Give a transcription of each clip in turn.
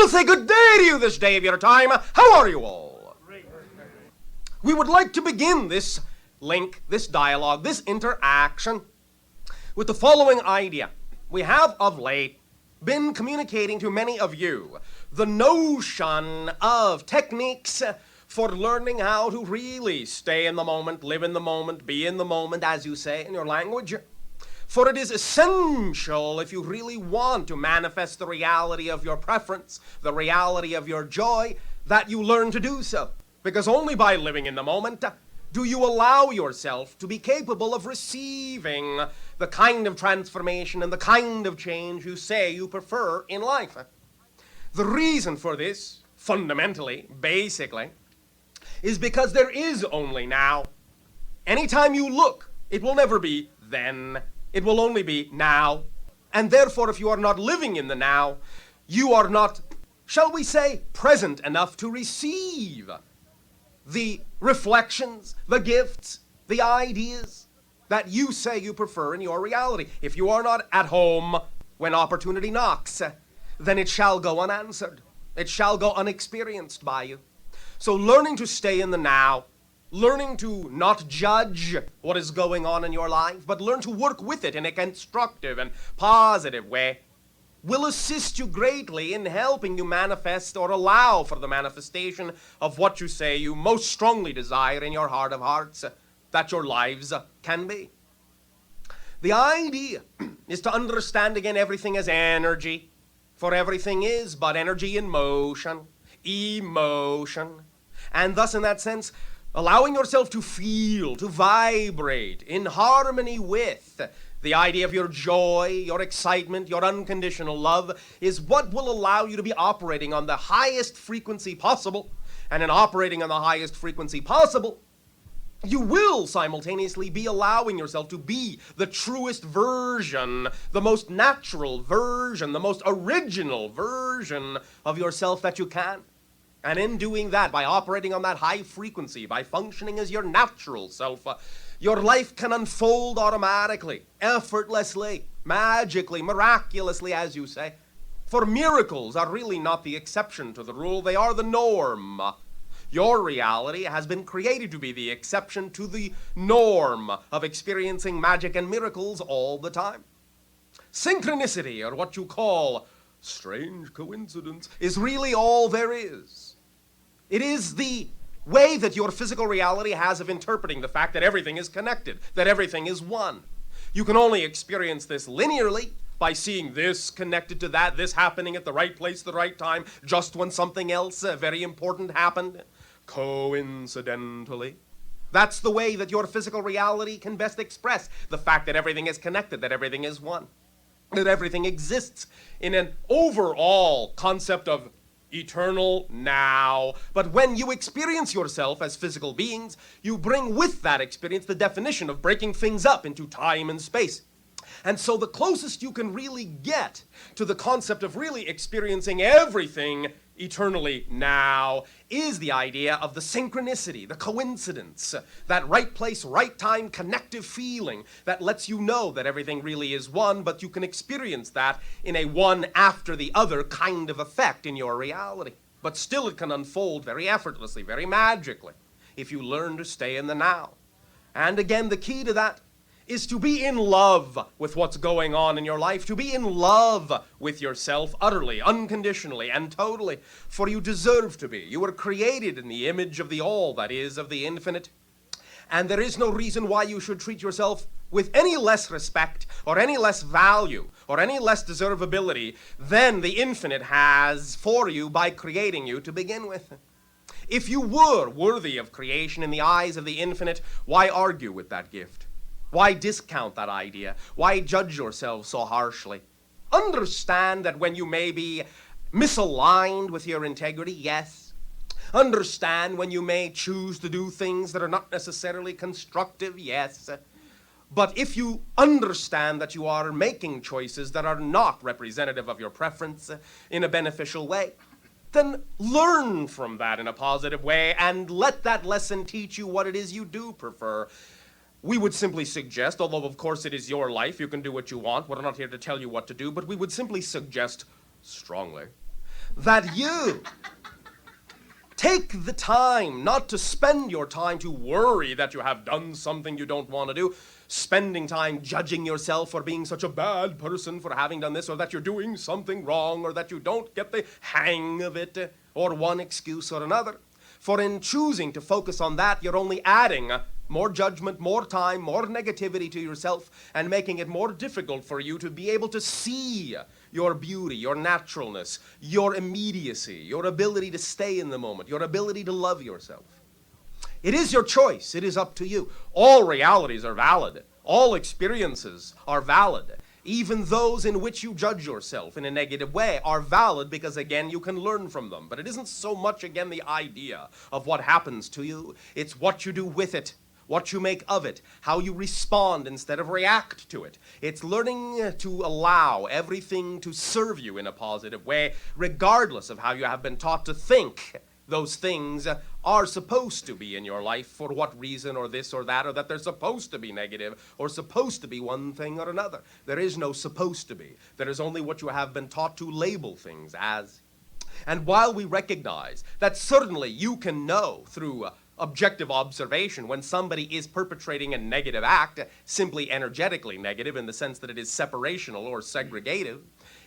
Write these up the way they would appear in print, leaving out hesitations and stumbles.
We'll say good day to you this day of your time. How are you all? We would like to begin this link, this dialogue, this interaction with the following idea. We have of late been communicating to many of you the notion of techniques for learning how to really stay in the moment, live in the moment, be in the moment, as you say in your language. For it is essential, if you really want to manifest the reality of your preference, the reality of your joy, that you learn to do so. Because only by living in the moment do you allow yourself to be capable of receiving the kind of transformation and the kind of change you say you prefer in life. The reason for this, fundamentally, basically, is because there is only now. Anytime you look, it will never be then. It will only be now. And therefore, if you are not living in the now, you are not, shall we say, present enough to receive the reflections, the gifts, the ideas that you say you prefer in your reality. If you are not at home when opportunity knocks, then it shall go unanswered. It shall go unexperienced by you. So learning to stay in the now, learning to not judge what is going on in your life, but learn to work with it in a constructive and positive way, will assist you greatly in helping you manifest or allow for the manifestation of what you say you most strongly desire in your heart of hearts that your lives can be. The idea is to understand again everything as energy, for everything is but energy in motion, emotion, and thus in that sense allowing yourself to feel, to vibrate in harmony with the idea of your joy, your excitement, your unconditional love is what will allow you to be operating on the highest frequency possible. And in operating on the highest frequency possible, you will simultaneously be allowing yourself to be the truest version, the most natural version, the most original version of yourself that you can. And in doing that, by operating on that high frequency, by functioning as your natural self, your life can unfold automatically, effortlessly, magically, miraculously, as you say. For miracles are really not the exception to the rule, they are the norm. Your reality has been created to be the exception to the norm of experiencing magic and miracles all the time. Synchronicity, or what you call strange coincidence, is really all there is. It is the way that your physical reality has of interpreting the fact that everything is connected, that everything is one. You can only experience this linearly by seeing this connected to that, this happening at the right place, the right time, just when something else very important happened, coincidentally. That's the way that your physical reality can best express the fact that everything is connected, that everything is one, that everything exists in an overall concept of eternal now. But when you experience yourself as physical beings, you bring with that experience the definition of breaking things up into time and space. And so the closest you can really get to the concept of really experiencing everything eternally now is the idea of the synchronicity, the coincidence, that right place, right time, connective feeling that lets you know that everything really is one, but you can experience that in a one after the other kind of effect in your reality. But still it can unfold very effortlessly, very magically, if you learn to stay in the now. And again, the key to that is to be in love with what's going on in your life, to be in love with yourself utterly, unconditionally, and totally, for you deserve to be. You were created in the image of the all, that is, of the infinite, and there is no reason why you should treat yourself with any less respect, or any less value, or any less deservability than the infinite has for you by creating you to begin with. If you were worthy of creation in the eyes of the infinite, why argue with that gift? Why discount that idea? Why judge yourself so harshly? Understand that when you may be misaligned with your integrity, yes. Understand when you may choose to do things that are not necessarily constructive, yes. But if you understand that you are making choices that are not representative of your preference in a beneficial way, then learn from that in a positive way and let that lesson teach you what it is you do prefer. We would simply suggest, although of course it is your life, you can do what you want, we're not here to tell you what to do, but we would simply suggest strongly that you take the time not to spend your time to worry that you have done something you don't want to do, spending time judging yourself for being such a bad person for having done this, or that you're doing something wrong, or that you don't get the hang of it, or one excuse or another. For in choosing to focus on that, you're only adding more judgment, more time, more negativity to yourself, and making it more difficult for you to be able to see your beauty, your naturalness, your immediacy, your ability to stay in the moment, your ability to love yourself. It is your choice. It is up to you. All realities are valid. All experiences are valid. Even those in which you judge yourself in a negative way are valid because, again, you can learn from them. But it isn't so much, again, the idea of what happens to you. It's what you do with it, what you make of it, how you respond instead of react to it. It's learning to allow everything to serve you in a positive way, regardless of how you have been taught to think those things are supposed to be in your life, for what reason, or this or that, or that they're supposed to be negative, or supposed to be one thing or another. There is no supposed to be. There is only what you have been taught to label things as. And while we recognize that certainly you can know through objective observation when somebody is perpetrating a negative act, simply energetically negative in the sense that it is separational or segregative,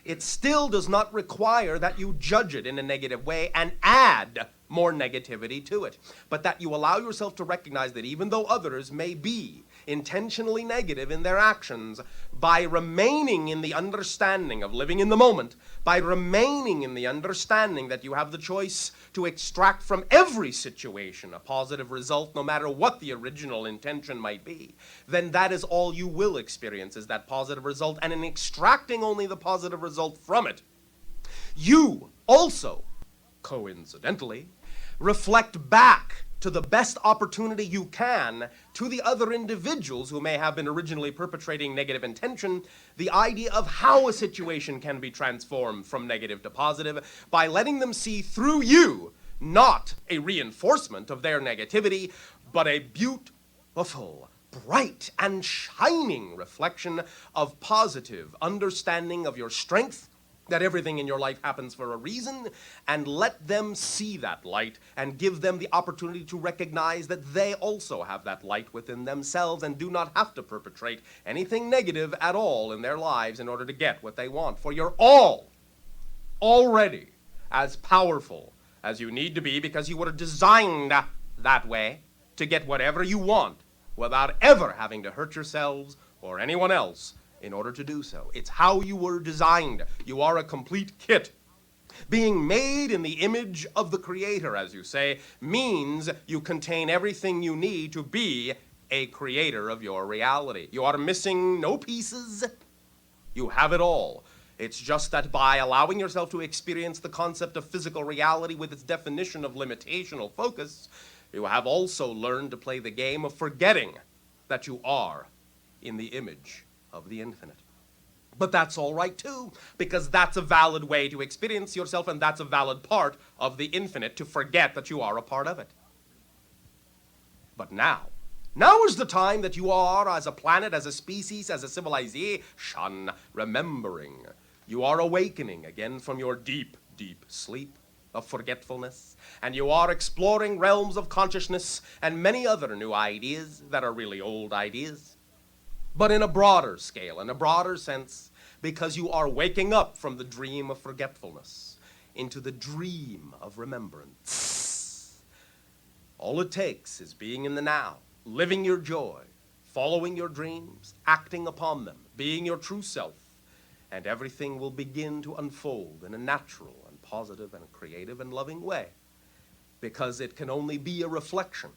it still does not require that you judge it in a negative way and add more negativity to it, but that you allow yourself to recognize that even though others may be intentionally negative in their actions, by remaining in the understanding of living in the moment, by remaining in the understanding that you have the choice to extract from every situation a positive result, no matter what the original intention might be, then that is all you will experience, is that positive result. And in extracting only the positive result from it, you also, coincidentally, reflect back to the best opportunity you can to the other individuals who may have been originally perpetrating negative intention, the idea of how a situation can be transformed from negative to positive by letting them see through you not a reinforcement of their negativity, but a beautiful, bright, and shining reflection of positive understanding of your strength, that everything in your life happens for a reason, and let them see that light and give them the opportunity to recognize that they also have that light within themselves and do not have to perpetrate anything negative at all in their lives in order to get what they want. For you're all already as powerful as you need to be, because you were designed that way to get whatever you want without ever having to hurt yourselves or anyone else in order to do so. It's how you were designed. You are a complete kit. Being made in the image of the Creator, as you say, means you contain everything you need to be a creator of your reality. You are missing no pieces. You have it all. It's just that by allowing yourself to experience the concept of physical reality with its definition of limitational focus, you have also learned to play the game of forgetting that you are in the image of the infinite. But that's all right too, because that's a valid way to experience yourself, and that's a valid part of the infinite, to forget that you are a part of it. But now is the time that you are, as a planet, as a species, as a civilization, remembering. You are awakening again from your deep, deep sleep of forgetfulness, and you are exploring realms of consciousness and many other new ideas that are really old ideas, but in a broader scale, in a broader sense, because you are waking up from the dream of forgetfulness into the dream of remembrance. All it takes is being in the now, living your joy, following your dreams, acting upon them, being your true self, and everything will begin to unfold in a natural and positive and creative and loving way, because it can only be a reflection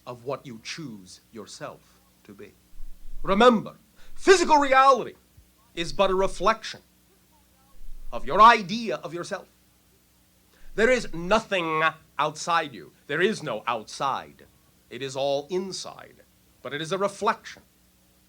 of what you choose yourself to be. Remember, physical reality is but a reflection of your idea of yourself. There is nothing outside you. There is no outside. It is all inside. But it is a reflection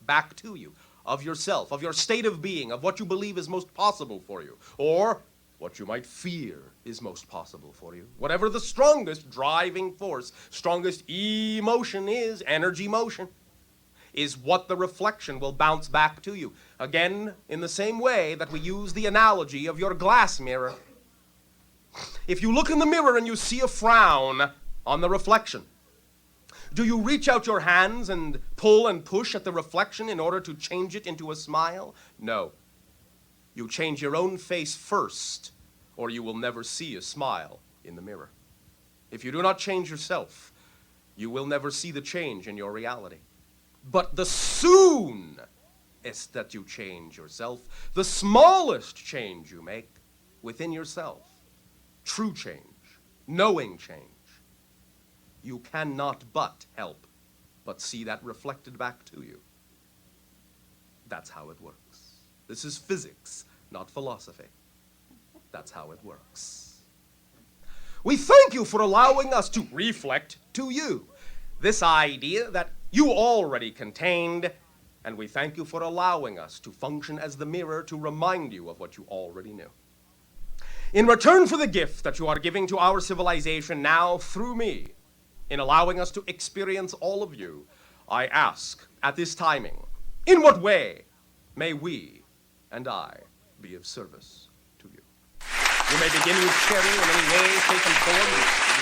back to you of yourself, of your state of being, of what you believe is most possible for you, or what you might fear is most possible for you. Whatever the strongest driving force, strongest emotion is, energy motion, is what the reflection will bounce back to you. Again, in the same way that we use the analogy of your glass mirror. If you look in the mirror and you see a frown on the reflection, do you reach out your hands and pull and push at the reflection in order to change it into a smile? No. You change your own face first, or you will never see a smile in the mirror. If you do not change yourself, you will never see the change in your reality. But the soonest that you change yourself, the smallest change you make within yourself, true change, knowing change, you cannot but help but see that reflected back to you. That's how it works. This is physics, not philosophy. That's how it works. We thank you for allowing us to reflect to you this idea that you already contained, and we thank you for allowing us to function as the mirror to remind you of what you already knew. In return for the gift that you are giving to our civilization now through me, in allowing us to experience all of you, I ask at this timing, in what way may we and I be of service to you? You may begin with sharing in any way, shape, and form